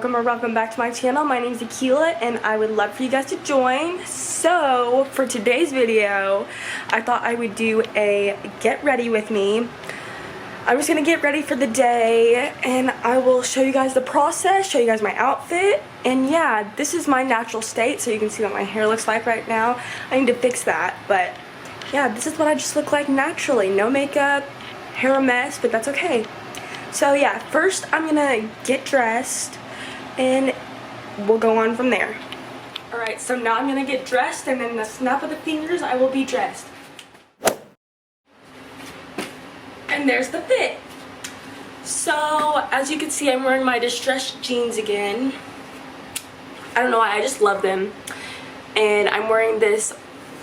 welcome back to my channel. My name is Aquila and I would love for you guys to join. So for today's video, I thought I would do a get ready with me. I'm just gonna get ready for the day and I will show you guys the process, show you guys my outfit, and yeah, this is my natural state, so you can see what my hair looks like right now. I need to fix that, but yeah, this is what I just look like naturally. No makeup, hair a mess, but that's okay. So yeah, first I'm gonna get dressed and we'll go on from there. Alright, so now I'm gonna get dressed and in the snap of the fingers I will be dressed. And there's the fit. So as you can see, I'm wearing my distressed jeans again. I don't know why, I just love them. And I'm wearing this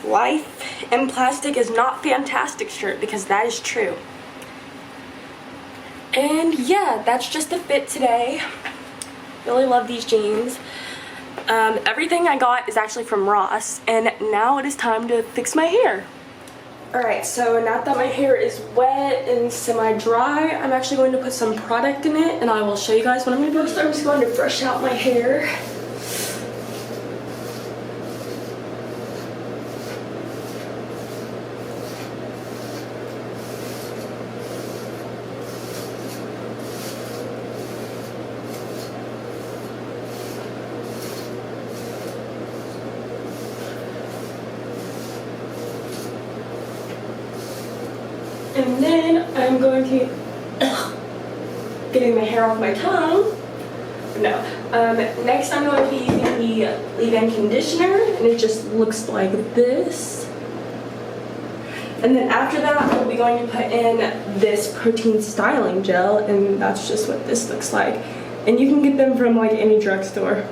Life in Plastic is Not Fantastic shirt because that is true. And yeah, that's just the fit today. Really love these jeans. Everything I got is actually from Ross, and now it is time to fix my hair. Alright, so now that my hair is wet and semi-dry, I'm actually going to put some product in it, and I will show you guys what I'm going to do. First, I'm just going to brush out my hair. And then I'm going to, getting my hair off my tongue. No. Next I'm going to be using the leave-in conditioner, and it just looks like this. And then after that, I'll be going to put in this protein styling gel, and that's just what this looks like. And you can get them from like any drugstore.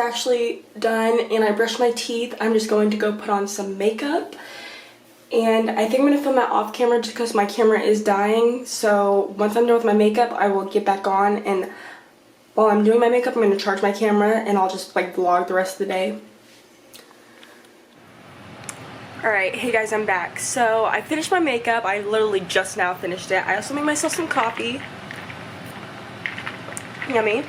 Actually done and I brushed my teeth, I'm just going to go put on some makeup, and I think I'm going to film that off camera just because my camera is dying. So once I'm done with my makeup, I will get back on, and while I'm doing my makeup I'm going to charge my camera and I'll just like vlog the rest of the day. Alright, hey guys, I'm back. So I finished my makeup. I literally just now finished it. I also made myself some coffee. Yummy.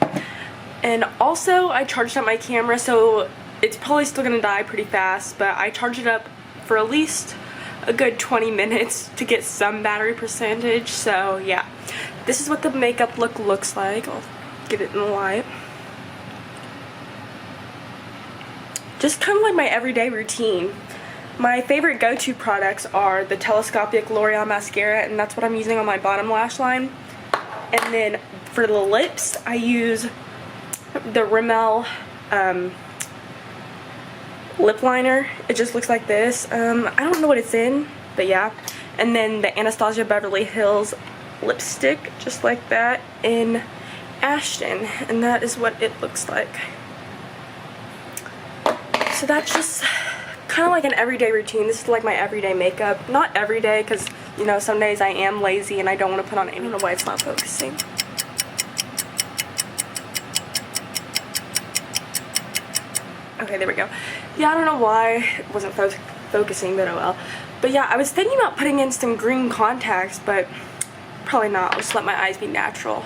And also, I charged up my camera, so it's probably still going to die pretty fast, but I charged it up for at least a good 20 minutes to get some battery percentage. So yeah, this is what the makeup look looks like. I'll get it in the light. Just kind of like my everyday routine. My favorite go-to products are the telescopic L'Oreal mascara, and that's what I'm using on my bottom lash line. And then for the lips, I use the Rimmel lip liner. It just looks like this. I don't know what it's in, but yeah. And then the Anastasia Beverly Hills lipstick, just like that, in Ashton, and that is what it looks like. So that's just kind of like an everyday routine. This is like my everyday makeup. Not every day, because you know, some days I am lazy and I don't want to put on any. I don't know why it's not focusing. Okay, there we go. Yeah, I don't know why it wasn't focusing, but oh well. But yeah, I was thinking about putting in some green contacts, but probably not. I'll just let my eyes be natural.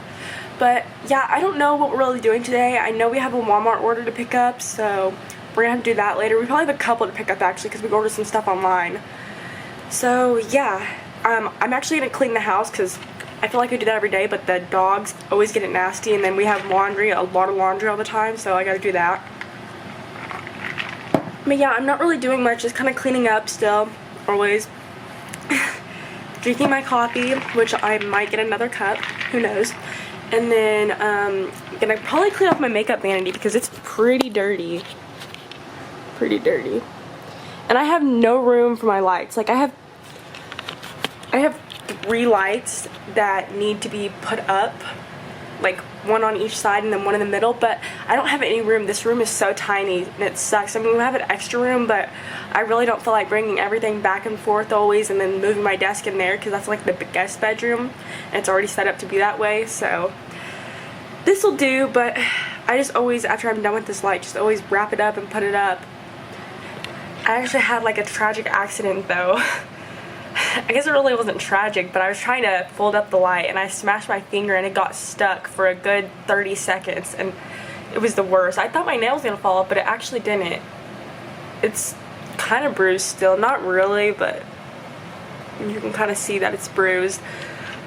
But yeah, I don't know what we're really doing today. I know we have a Walmart order to pick up, so we're gonna have to do that later. We probably have a couple to pick up actually, because we ordered some stuff online. So yeah, I'm actually gonna clean the house because I feel like I do that every day, but the dogs always get it nasty, and then we have laundry, a lot of laundry all the time, so I gotta do that. But yeah, I'm not really doing much, just kind of cleaning up still, always. Drinking my coffee, which I might get another cup, who knows. And then I'm gonna probably clean off my makeup vanity because it's pretty dirty. Pretty dirty. And I have no room for my lights. Like I have 3 lights that need to be put up, like one on each side and then one in the middle, but I don't have any room. This room is so tiny and it sucks. I mean, we have an extra room, but I really don't feel like bringing everything back and forth always and then moving my desk in there because that's like the guest bedroom and it's already set up to be that way. So this will do, but I just always, after I'm done with this light, just always wrap it up and put it up. I actually had like a tragic accident though. I guess it really wasn't tragic, but I was trying to fold up the light and I smashed my finger and it got stuck for a good 30 seconds and it was the worst. I thought my nail was gonna fall off, but it actually didn't. It's kind of bruised still, not really, but you can kind of see that it's bruised.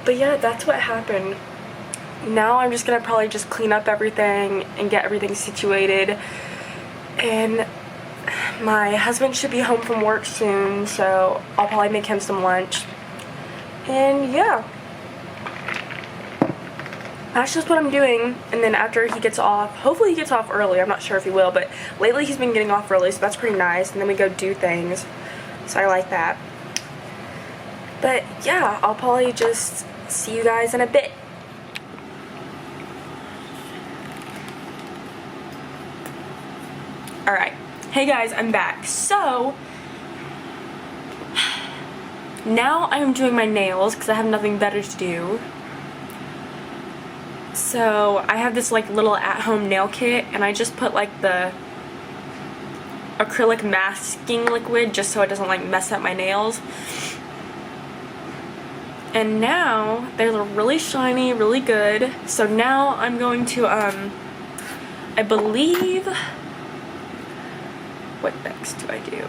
But yeah, that's what happened. Now I'm just gonna probably just clean up everything and get everything situated, and my husband should be home from work soon, so I'll probably make him some lunch. And yeah, that's just what I'm doing. And then after he gets off, hopefully he gets off early, I'm not sure if he will, but lately he's been getting off early, so that's pretty nice. And then we go do things, so I like that. But yeah, I'll probably just see you guys in a bit. Alright, hey guys, I'm back. So now I'm doing my nails because I have nothing better to do. So I have this like little at-home nail kit and I just put like the acrylic masking liquid just so it doesn't like mess up my nails. And now they're really shiny, really good. So now I'm going to I believe, what next do I do?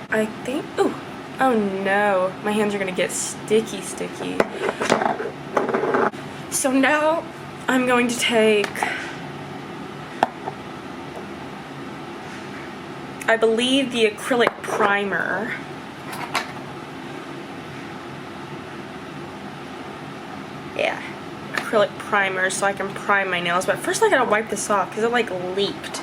I think, oh no, my hands are gonna get sticky. So now I'm going to take, I believe, the acrylic primer. Yeah, acrylic primer so I can prime my nails. But first I gotta wipe this off because it like leaked.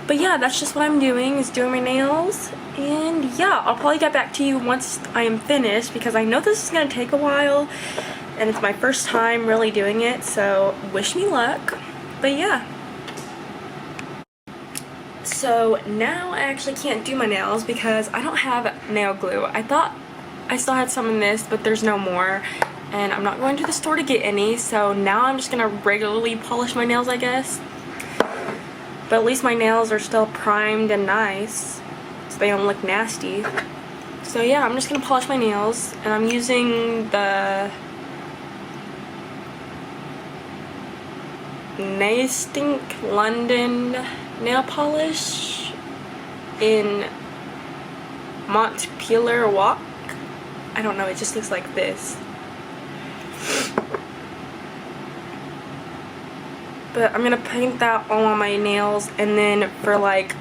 But yeah, that's just what I'm doing, is doing my nails. And yeah, I'll probably get back to you once I am finished because I know this is gonna take a while and it's my first time really doing it, so wish me luck. But yeah. So now I actually can't do my nails because I don't have nail glue. I thought I still had some in this, but there's no more. And I'm not going to the store to get any, so now I'm just gonna regularly polish my nails, I guess. But at least my nails are still primed and nice, so they don't look nasty. So yeah, I'm just gonna polish my nails, and I'm using the Naistink London nail polish in Montpelier Walk. I don't know, it just looks like this. But I'm gonna paint that all on my nails, and then for like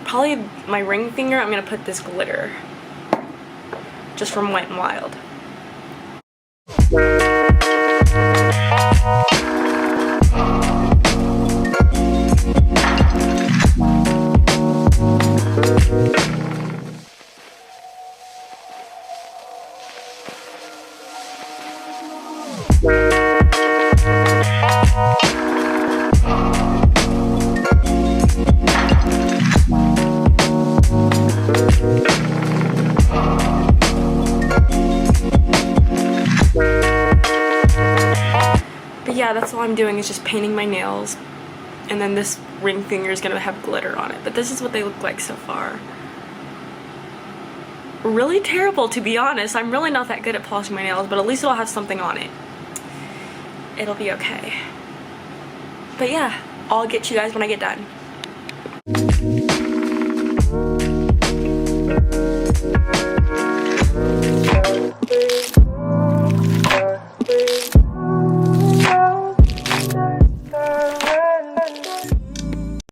probably my ring finger, I'm gonna put this glitter just from Wet n Wild. Yeah, that's all I'm doing is just painting my nails, and then this ring finger is gonna have glitter on it. But this is what they look like so far. Really terrible, to be honest. I'm really not that good at polishing my nails, but at least it'll have something on it. It'll be okay. But yeah, I'll get you guys when I get done.